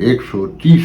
130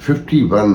51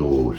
2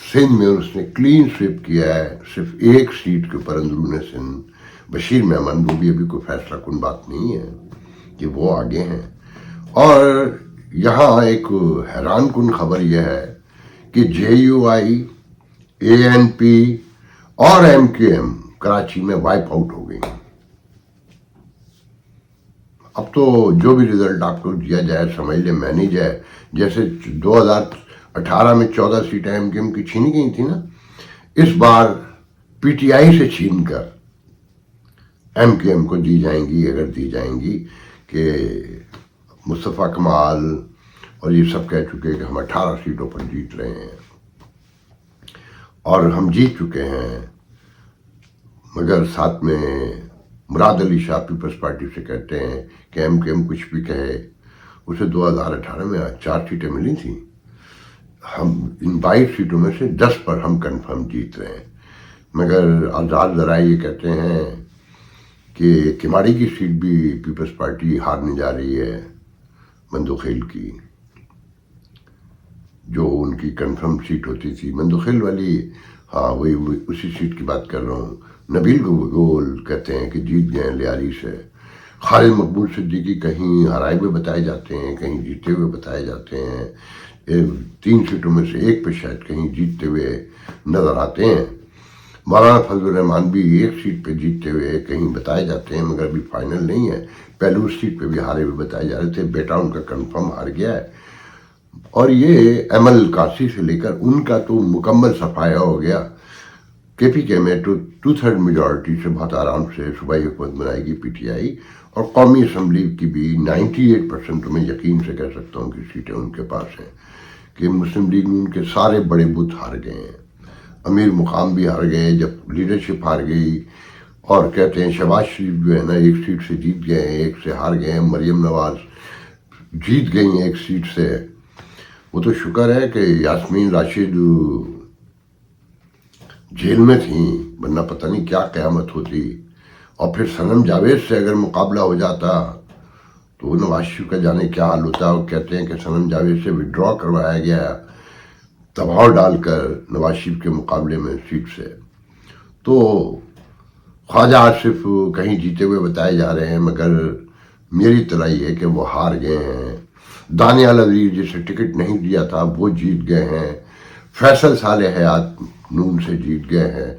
سندھ میں اس نے clean sweep کیا ہے، صرف ایک سیٹ کے اوپر اندرون سندھ بشیر میمن، وہ بھی ابھی کوئی فیصلہ کن بات نہیں ہے کہ وہ آگے ہیں۔ اور یہاں ایک حیران کن خبر یہ ہے کہ جے you I, a N P اور ایم کیو ایم کراچی میں وائپ آؤٹ ہو گئی۔ اب تو جو بھی رزلٹ آپ کو دیا جائے سمجھ لیں مینیج ہے، جیسے 2018 میں 14 سیٹیں ایم کیو ایم کی چھینی گئی تھی نا، اس بار پی ٹی آئی سے چھین کر ایم کیو ایم کو دی جائیں گی، اگر دی جائیں گی، کہ مصطفیٰ کمال اور یہ سب کہہ چکے کہ ہم 18 سیٹوں پر جیت رہے ہیں اور ہم جیت چکے ہیں، مگر ساتھ میں مراد علی شاہ پیپلز پارٹی سے کہتے ہیں کہ ایم کیو ایم کچھ بھی کہے، اسے 2018 میں 4 سیٹیں ملی تھیں، ہم ان 22 سیٹوں میں سے 10 پر ہم کنفرم جیت رہے ہیں۔ مگر آزاد ذرائع یہ کہتے ہیں کہ کماڑی کی سیٹ بھی پیپلز پارٹی ہارنے جا رہی ہے، مندوخیل کی، جو ان کی کنفرم سیٹ ہوتی تھی مندوخیل والی، ہاں وہی اسی سیٹ کی بات کر رہا ہوں۔ نبیل گول کہتے ہیں کہ جیت گئے ہیں لیاری سے۔ خالد مقبول صدیقی کہیں ہرائے ہوئے بتائے جاتے ہیں، کہیں جیتے ہوئے بتائے جاتے ہیں، 3 سیٹوں میں سے ایک پہ شاید کہیں جیتتے ہوئے نظر آتے ہیں۔ مولانا فضل الرحمان بھی ایک سیٹ پہ جیتتے ہوئے کہیں بتائے جاتے ہیں، مگر ابھی فائنل نہیں ہے۔ پہلور سیٹ پہ بھی ہارے ہوئے بتائے جا رہے تھے، بیٹا ان کا کنفرم ہار گیا ہے۔ اور یہ ایمل کاسی سے لے کر ان کا تو مکمل صفایا ہو گیا۔ کے پی کے میں تو 2/3 میجورٹی سے بہت آرام سے صوبائی حکومت بنائے گی پی ٹی آئی، اور قومی اسمبلی کی بھی 98% میں یقین سے کہہ سکتا ہوں کہ سیٹیں ان کے پاس ہیں، کہ مسلم لیگ نون کے سارے بڑے بت ہار گئے ہیں، امیر مقام بھی ہار گئے جب لیڈرشپ ہار گئی، اور کہتے ہیں شہباز شریف جو ہے نا ایک سیٹ سے جیت گئے ہیں، ایک سے ہار گئے ہیں، مریم نواز جیت گئی ہیں ایک سیٹ سے۔ وہ تو شکر ہے کہ یاسمین راشد جیل میں تھیں، ورنہ پتہ نہیں کیا قیامت ہوتی۔ اور پھر صنم جاوید سے اگر مقابلہ ہو جاتا تو نواز شریف کا جانے کیا حال ہوتا۔ وہ کہتے ہیں کہ صنم جاوید سے وڈرا کروایا گیا دباؤ ڈال کر نواز شریف کے مقابلے میں سیٹ سے۔ تو خواجہ آصف کہیں جیتے ہوئے بتائے جا رہے ہیں، مگر میری اطلاع یہ ہے کہ وہ ہار گئے ہیں۔ دانیال عزیز جسے ٹکٹ نہیں دیا تھا وہ جیت گئے ہیں، فیصل صالح حیات نون سے جیت گئے ہیں،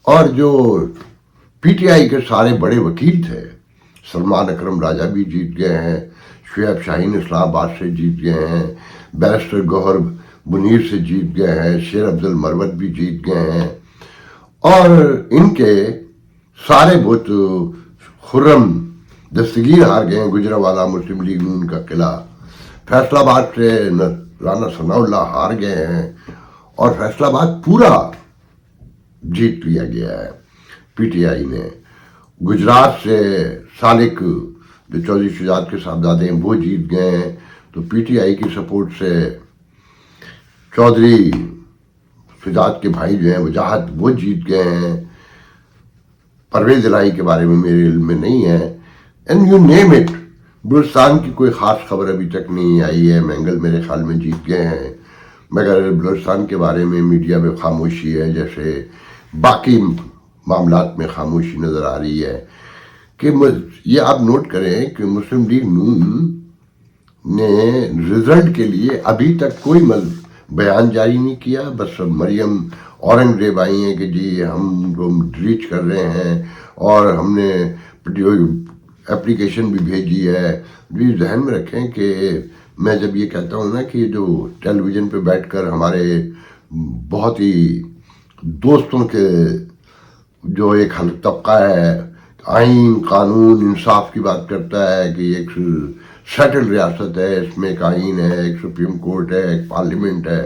اور جو پی ٹی آئی کے سارے بڑے وکیل تھے، سلمان اکرم راجہ بھی جیت گئے ہیں، شعیب شاہین اسلام آباد سے جیت گئے ہیں، بیرسٹر گوہر منیر سے جیت گئے ہیں، شیر عبد المروت بھی جیت گئے ہیں، اور ان کے سارے بت خرم دستگیر ہار گئے ہیں۔ گجرانوالہ مسلم لیگ نون کا قلعہ، فیصل آباد سے رانا ثناء اللہ ہار گئے ہیں، اور فیصل آباد پورا جیت لیا گیا ہے پی ٹی آئی نے۔ گجرات سے سالک جو چودھری شجاعت کے صاحبزادے ہیں وہ جیت گئے ہیں، تو پی ٹی آئی کی سپورٹ سے چودھری شجاعت کے بھائی جو ہیں وجاہت وہ جیت گئے ہیں۔ پرویز الہی کے بارے میں میرے علم میں نہیں ہے، and you name it. Balochistan کی کوئی خاص خبر ابھی تک نہیں آئی ہے، مینگل میرے خیال میں جیت گئے ہیں، مگر بلوچستان کے بارے میں میڈیا میں خاموشی ہے، جیسے باقی معاملات میں خاموشی نظر آ رہی ہے۔ کہ یہ آپ نوٹ کریں کہ مسلم لیگ نون نے رزلٹ کے لیے ابھی تک کوئی بیان جاری نہیں کیا، بس مریم اورنگزیب آئی ہیں کہ جی ہم کو ریچ کر رہے ہیں اور ہم نے اپلیکیشن بھی بھیجی ہے۔ جی ذہن میں رکھیں کہ میں جب یہ کہتا ہوں نا کہ جو ٹیلی ویژن پہ بیٹھ کر ہمارے بہت ہی دوستوں کے جو ایک حلق طبقہ ہے آئین قانون انصاف کی بات کرتا ہے کہ ایک سیٹل ریاست ہے، اس میں ایک آئین ہے، ایک سپریم کورٹ ہے، ایک پارلیمنٹ ہے،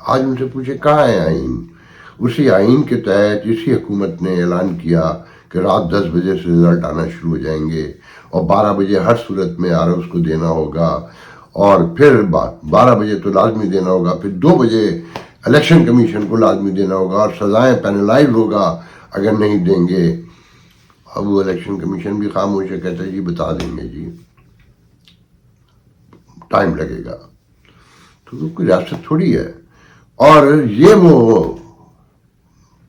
آج ان سے پوچھے کہاں ہے آئین؟ اسی آئین کے تحت اسی حکومت نے اعلان کیا کہ رات 10 بجے سے رزلٹ آنا شروع ہو جائیں گے، اور 12 بجے ہر صورت میں آر اوز کو دینا ہوگا، اور پھر 12 بجے تو لازمی دینا ہوگا، پھر 2 بجے الیکشن کمیشن کو لازمی دینا ہوگا، اور سزائیں پینلائز ہوگا اگر نہیں دیں گے۔ اب وہ الیکشن کمیشن بھی خاموش ہے، کہتا ہے جی بتا دیں گے، جی ٹائم لگے گا۔ تو کوئی ریاست تھوڑی ہے، اور یہ وہ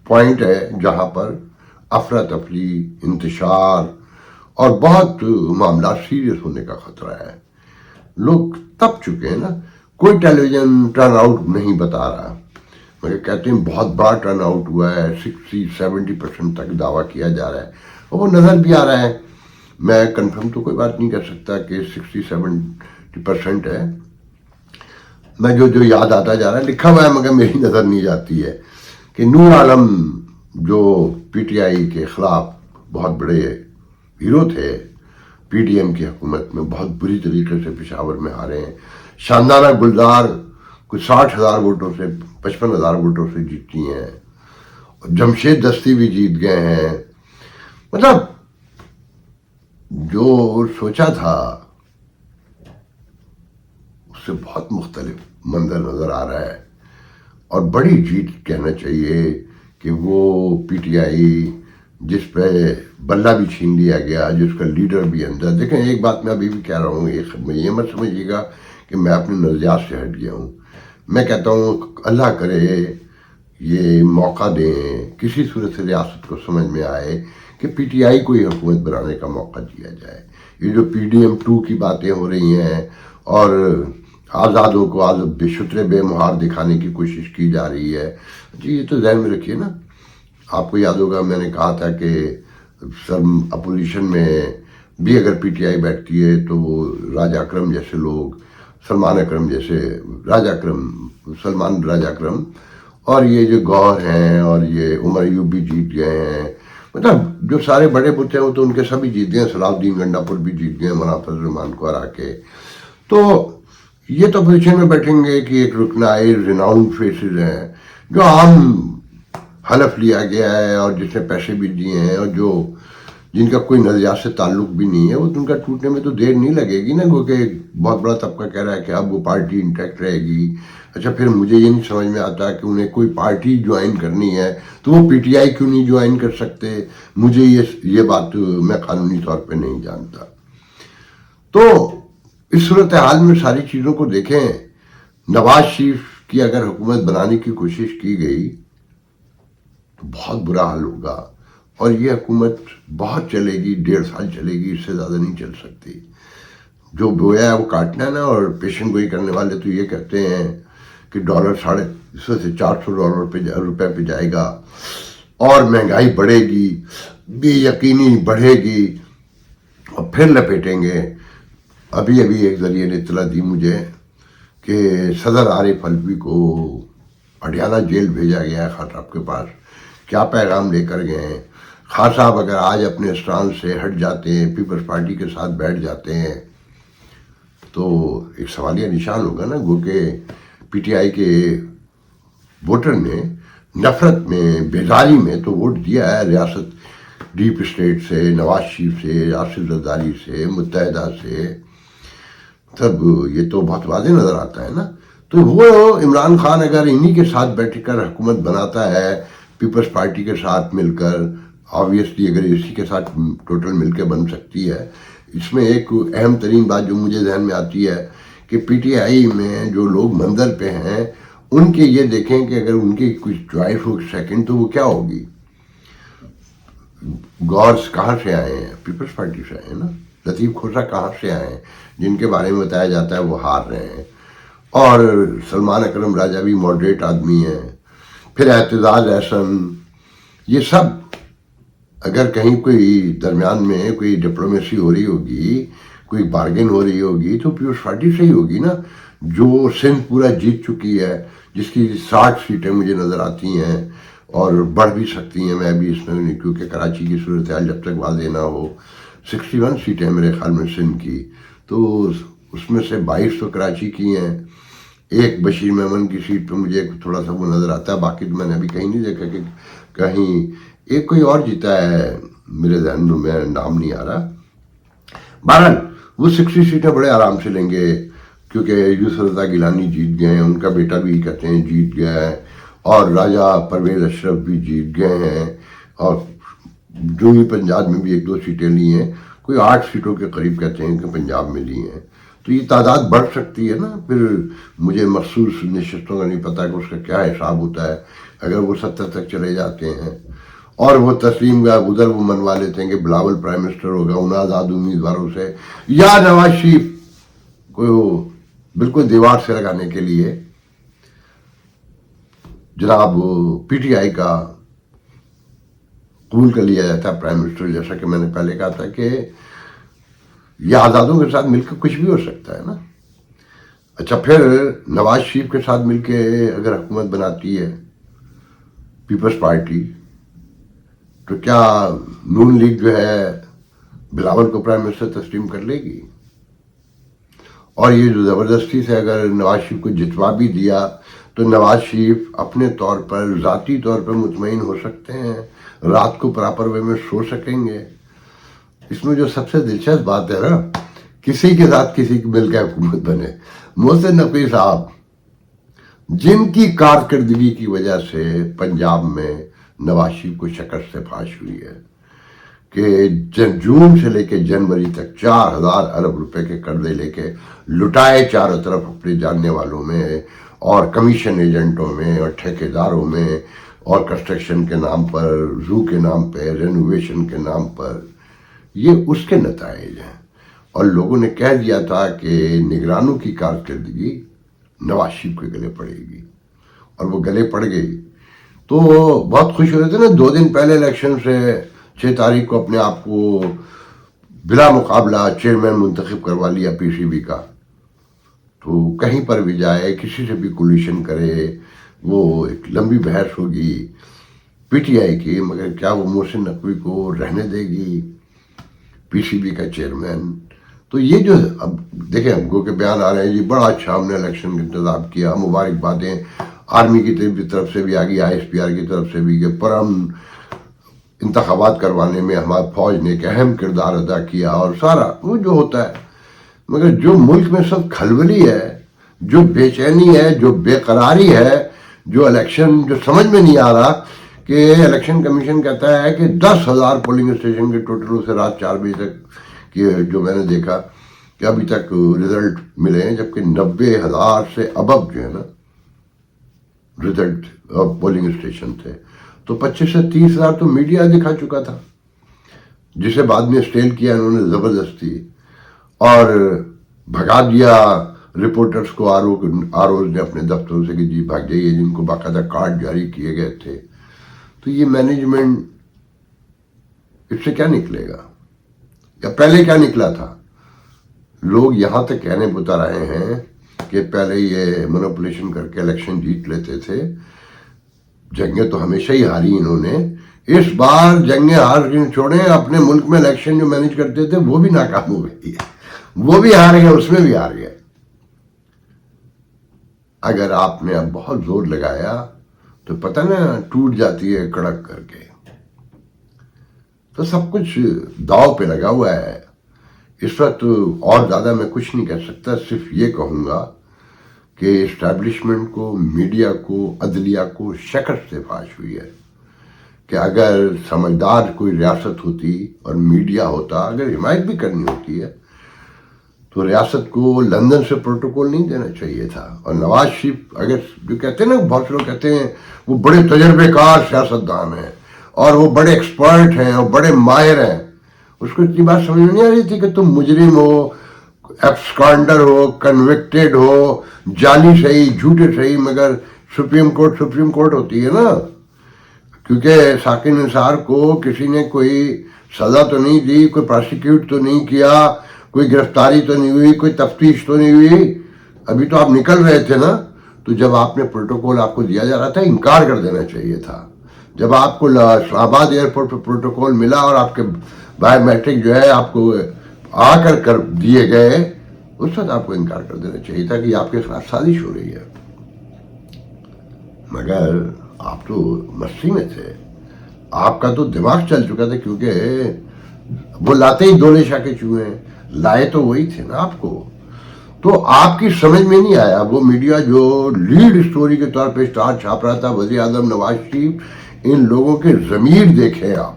پوائنٹ ہے جہاں پر افراتفری، انتشار اور بہت معاملات سیریس ہونے کا خطرہ ہے. لوگ تپ چکے ہیں نا. کوئی ٹیلی ویژن ٹرن آؤٹ نہیں بتا رہا، مگر کہتے ہیں بہت بڑا ٹرن آؤٹ ہوا ہے، 60-70% تک دعویٰ کیا جا رہا ہے، اور وہ نظر بھی آ رہا ہے. میں کنفرم تو کوئی بات نہیں کر سکتا کہ 60-70% ہے. میں جو یاد آتا جا رہا ہے لکھا ہوا ہے مگر میری نظر نہیں جاتی ہے کہ نور عالم جو پی ٹی آئی کے خلاف بہت بڑے ہیرو تھے، پی ڈی ایم کی حکومت میں بہت بری طریقے سے پشاور میں ہارے ہیں. شاندانہ گلزار کچھ 60,000 ووٹوں سے 55,000 ووٹوں سے جیتی ہیں. جمشید دستی بھی جیت گئے ہیں. مطلب جو سوچا تھا اس سے بہت مختلف منظر نظر آ رہا ہے. اور بڑی جیت کہنا چاہیے کہ وہ پی ٹی آئی جس پہ بلہ بھی چھین لیا گیا، جس کا لیڈر بھی اندر. دیکھیں ایک بات میں ابھی بھی کہہ رہا ہوں، یہ مت سمجھیے گا کہ میں اپنے نظریات سے ہٹ گیا ہوں. میں کہتا ہوں اللہ کرے یہ موقع دیں، کسی صورت سے ریاست کو سمجھ میں آئے کہ پی ٹی آئی کو یہ حکومت بنانے کا موقع دیا جائے. یہ جو پی ڈی ایم 2 کی باتیں ہو رہی ہیں اور آزادوں کو بے شترے بے مہار دکھانے کی کوشش کی جا رہی ہے، جی یہ تو ذہن میں رکھیے نا. آپ کو یاد ہوگا میں نے کہا تھا کہ اپوزیشن میں بھی اگر پی ٹی آئی بیٹھتی ہے تو وہ راجہ اکرم جیسے لوگ، سلمان راجہ اکرم اور یہ جو گور ہیں اور یہ عمر ایوب بھی جیت گئے ہیں. مطلب جو سارے بڑے بت ہیں وہ تو ان کے سبھی جیت گئے. صلاح الدین گنڈا پور بھی جیت گئے مناف فضل الرحمان کو ہرا کے. تو یہ تو پوزیشن میں بیٹھیں گے کہ ایک رکنائے ریناؤنڈ فیسز ہیں جو عام حلف لیا گیا ہے اور جس نے پیسے بھی دیے ہیں اور جن کا کوئی نظریات سے تعلق بھی نہیں ہے، وہ ان کا ٹوٹنے میں تو دیر نہیں لگے گی نا. کیونکہ بہت بڑا طبقہ کہہ رہا ہے کہ اب وہ پارٹی انٹیکٹ رہے گی. اچھا پھر مجھے یہ نہیں سمجھ میں آتا کہ انہیں کوئی پارٹی جوائن کرنی ہے تو وہ پی ٹی آئی کیوں نہیں جوائن کر سکتے. مجھے یہ بات میں قانونی طور پہ نہیں جانتا. تو اس صورتحال میں ساری چیزوں کو دیکھیں، نواز شریف کی اگر حکومت بنانے کی کوشش کی گئی تو بہت برا حال ہوگا، اور یہ حکومت بہت چلے گی، 1.5 سال چلے گی، اس سے زیادہ نہیں چل سکتی. جو بویا ہے وہ کاٹنا ہے نا. اور پیشن گوئی کرنے والے تو یہ کہتے ہیں کہ ڈالر 450 روپے پہ جائے گا اور مہنگائی بڑھے گی، بے یقینی بڑھے گی اور پھر لپیٹیں گے. ابھی ایک ذریعے نے اطلاع دی مجھے کہ صدر عارف الوی کو اڈیالہ جیل بھیجا گیا ہے خان صاحب کے پاس. کیا پیغام لے کر گئے ہیں؟ خان صاحب اگر آج اپنے اسٹانس سے ہٹ جاتے ہیں، پیپلز پارٹی کے ساتھ بیٹھ جاتے ہیں تو ایک سوالیہ نشان ہوگا نا. گو کہ پی ٹی آئی کے ووٹر نے نفرت میں، بیزاری میں تو ووٹ دیا ہے ریاست ڈیپ اسٹیٹ سے، نواز شریف سے، آصف زرداری سے، متحدہ سے. تب یہ تو بہت واضح نظر آتا ہے نا. تو وہ عمران خان اگر انہی کے ساتھ بیٹھ کر حکومت بناتا ہے پیپلز پارٹی کے ساتھ مل کر، آبویسلی اگر اسی کے ساتھ ٹوٹل مل کے بن سکتی ہے. اس میں ایک اہم ترین بات جو مجھے ذہن میں آتی ہے کہ پی ٹی آئی میں جو لوگ منظر پہ ہیں ان کے یہ دیکھیں کہ اگر ان کی کچھ چوائس ہو سیکنڈ تو وہ کیا ہوگی. گورس کہاں سے آئے ہیں؟ پیپلز پارٹی سے آئے ہیں نا. لطیف کھوسا کہاں سے آئے ہیں جن کے بارے میں بتایا جاتا ہے وہ ہار رہے ہیں. اور سلمان اکرم راجہ بھی ماڈریٹ آدمی ہیں. پھر اعتزاز احسن، یہ سب اگر کہیں کوئی درمیان میں کوئی ڈپلومیسی ہو رہی ہوگی، کوئی بارگن ہو رہی ہوگی تو پیپلز پارٹی سے ہی ہوگی نا، جو سندھ پورا جیت چکی ہے، جس کی 60 سیٹیں مجھے نظر آتی ہیں اور بڑھ بھی سکتی ہیں. میں بھی اس میں نہیں، کیونکہ کراچی کی صورتحال جب تک واضح نہ ہو. 61 سیٹیں میرے خیال میں سندھ کی، تو اس میں سے 22 تو کراچی کی ہیں. ایک بشیر میمن کی سیٹ پہ مجھے تھوڑا سا وہ نظر آتا ہے، باقی تو میں نے ابھی کہیں نہیں دیکھا کہ کہیں ایک کوئی اور جیتا ہے، میرے ذہن میں نام نہیں آ رہا. بہرحال وہ 60 سیٹیں بڑے آرام سے لیں گے، کیونکہ یوسف رضا گیلانی جیت گئے ہیں، ان کا بیٹا بھی کہتے ہیں جیت گیا ہے، اور راجہ پرویز اشرف بھی جیت گئے ہیں. اور جو ہی پنجاب میں بھی 1-2 سیٹیں لی ہیں، کوئی 8 سیٹوں کے قریب کہتے ہیں کہ پنجاب میں لی ہیں. تو یہ تعداد بڑھ سکتی ہے نا. پھر مجھے مخصوص نشستوں کا نہیں پتا کہ اس کا کیا حساب ہوتا ہے. اگر وہ 70 تک چلے جاتے ہیں اور وہ تسلیم کا ادھر وہ منوا لیتے ہیں کہ بلاول پرائم منسٹر ہوگا ان آزاد امیدواروں سے, یا نواز شریف کو بالکل دیوار سے لگانے کے لیے جناب پی ٹی آئی کا قبول کر لیا جاتا ہے پرائم منسٹر. جیسا کہ میں نے پہلے کہا تھا کہ یہ آزادوں کے ساتھ مل کے کچھ بھی ہو سکتا ہے نا. اچھا, پھر نواز شریف کے ساتھ مل کے اگر حکومت بناتی ہے پیپلز پارٹی, تو کیا نون لیگ جو ہے بلاول کو پرائم منسٹر تسلیم کر لے گی؟ اور یہ جو زبردستی سے اگر نواز شریف کو جتوا بھی دیا تو نواز شریف اپنے طور پر ذاتی طور پر مطمئن ہو سکتے ہیں, رات کو پراپر وے میں سو سکیں گے. اس میں جو سب سے دلچسپ بات ہے نا, کسی کے ساتھ کسی کی مل کے حکومت بنے. محسن نقوی صاحب جن کی کارکردگی کی وجہ سے پنجاب میں نواز شریف کو شکست فاش ہوئی ہے کہ جون سے لے کے جنوری تک 4000 ارب روپے کے قرضے لے کے لٹائے چاروں طرف اپنے جاننے والوں میں اور کمیشن ایجنٹوں میں اور ٹھیکیداروں میں اور کنسٹرکشن کے نام پر, زو کے نام پہ, رینوویشن کے نام پر. یہ اس کے نتائج ہیں. اور لوگوں نے کہہ دیا تھا کہ نگرانوں کی کارکردگی نواز شریف کے گلے پڑے گی, اور وہ گلے پڑ گئی. تو بہت خوش ہو رہے تھے نا 2 دن پہلے الیکشن سے 6 تاریخ کو اپنے آپ کو بلا مقابلہ چیئرمین منتخب کروا لیا پی سی بی کا. تو کہیں پر بھی جائے, کسی سے بھی کولیشن کرے, وہ ایک لمبی بحث ہوگی پی ٹی آئی کی, مگر کیا وہ محسن نقوی کو رہنے دے گی پی سی بی کا چیئرمین؟ تو یہ جو اب دیکھیں, ہم کو کے بیان آ رہے ہیں جی بڑا اچھا ہم نے الیکشن کا انتظام کیا, مبارکبادیں آرمی کی طرف سے بھی آ گئی, آئی ایس پی آر کی طرف سے بھی, کہ پرامن انتخابات کروانے میں ہماری فوج نے ایک اہم کردار ادا کیا, اور سارا وہ جو ہوتا ہے. مگر جو ملک میں سب کھلبلی ہے, جو بے چینی ہے, جو بے قراری ہے, جو الیکشن جو سمجھ میں نہیں آ رہا کہ الیکشن کمیشن کہتا ہے کہ 10,000 پولنگ اسٹیشن کے ٹوٹل سے رات 4 بجے تک کی جو میں نے دیکھا کہ ابھی تک رزلٹ ملے ہیں, جبکہ 90,000 سے ابب جو ہے نا رزلٹ پولنگ اسٹیشن تھے. تو 25 سے 30,000 تو میڈیا دکھا چکا تھا, جسے بعد میں اسٹیل کیا انہوں نے زبردستی, اور بھگا دیا رپورٹرز کو آر اوز نے اپنے دفتروں سے کہ جی بھاگ جائیے, جن کو باقاعدہ کارڈ جاری کیے گئے تھے. تو یہ مینجمنٹ اس سے کیا نکلے گا, یا پہلے کیا نکلا تھا؟ لوگ یہاں تک کہنے بتا رہے ہیں کہ پہلے یہ مینپولیشن کر کے الیکشن جیت لیتے تھے, جنگیں تو ہمیشہ ہی ہاری انہوں نے, اس بار جنگیں ہار چھوڑیں, اپنے ملک میں الیکشن جو مینج کرتے تھے وہ بھی ناکام ہو گئی ہے, وہ بھی ہار گئے, اس میں بھی ہار گئے. اگر آپ نے اب بہت زور لگایا تو پتہ نا ٹوٹ جاتی ہے کڑک کر کے. تو سب کچھ داؤ پہ لگا ہوا ہے اس وقت. اور زیادہ میں کچھ نہیں کہہ سکتا, صرف یہ کہوں گا کہ اسٹیبلشمنٹ کو, میڈیا کو, عدلیہ کو شکست سے فاش ہوئی ہے. کہ اگر سمجھدار کوئی ریاست ہوتی اور میڈیا ہوتا, اگر حمایت بھی کرنی ہوتی ہے تو ریاست کو لندن سے پروٹوکول نہیں دینا چاہیے تھا. اور نواز شریف اگر جو کہتے ہیں نا, بہت سے لوگ کہتے ہیں وہ بڑے تجربے کار سیاستدان ہیں اور وہ بڑے ایکسپرٹ ہیں اور بڑے ماہر ہیں, اس کو اتنی بات سمجھ میں نہیں آ رہی تھی کہ تم مجرم ہو, ایبسکانڈر ہو, کنوکٹڈ ہو, جعلی صحیح جھوٹے صحیح, مگر سپریم کورٹ ہوتی ہے نا. کیونکہ ساکن نثار کو کسی نے کوئی سزا تو نہیں دی, کوئی پراسیکیوٹ تو نہیں کیا, کوئی گرفتاری تو نہیں ہوئی, کوئی تفتیش تو نہیں ہوئی. ابھی تو آپ نکل رہے تھے نا, تو جب آپ نے پروٹوکول آپ کو دیا جا رہا تھا انکار کر دینا چاہیے تھا. جب آپ کو اسلام آباد ایئرپورٹ پر پروٹوکول ملا اور آپ کے بایو میٹرک جو ہے آپ کو آ کر دیے گئے, اس وقت آپ کو انکار کر دینا چاہیے تھا کہ آپ کے خلاف سازش ہو رہی ہے. مگر آپ تو مستی میں تھے, آپ کا تو دماغ چل چکا تھا, کیونکہ وہ لاتے ہی دولے شاہ کے چوہے ہیں, لائے تو وہی تھے نا آپ کو. تو آپ کی سمجھ میں نہیں آیا وہ میڈیا جو لیڈ اسٹوری کے طور پہ اسٹار چھاپ رہا تھا وزیر اعظم نواز شریف, ان لوگوں کے ضمیر دیکھیں آپ,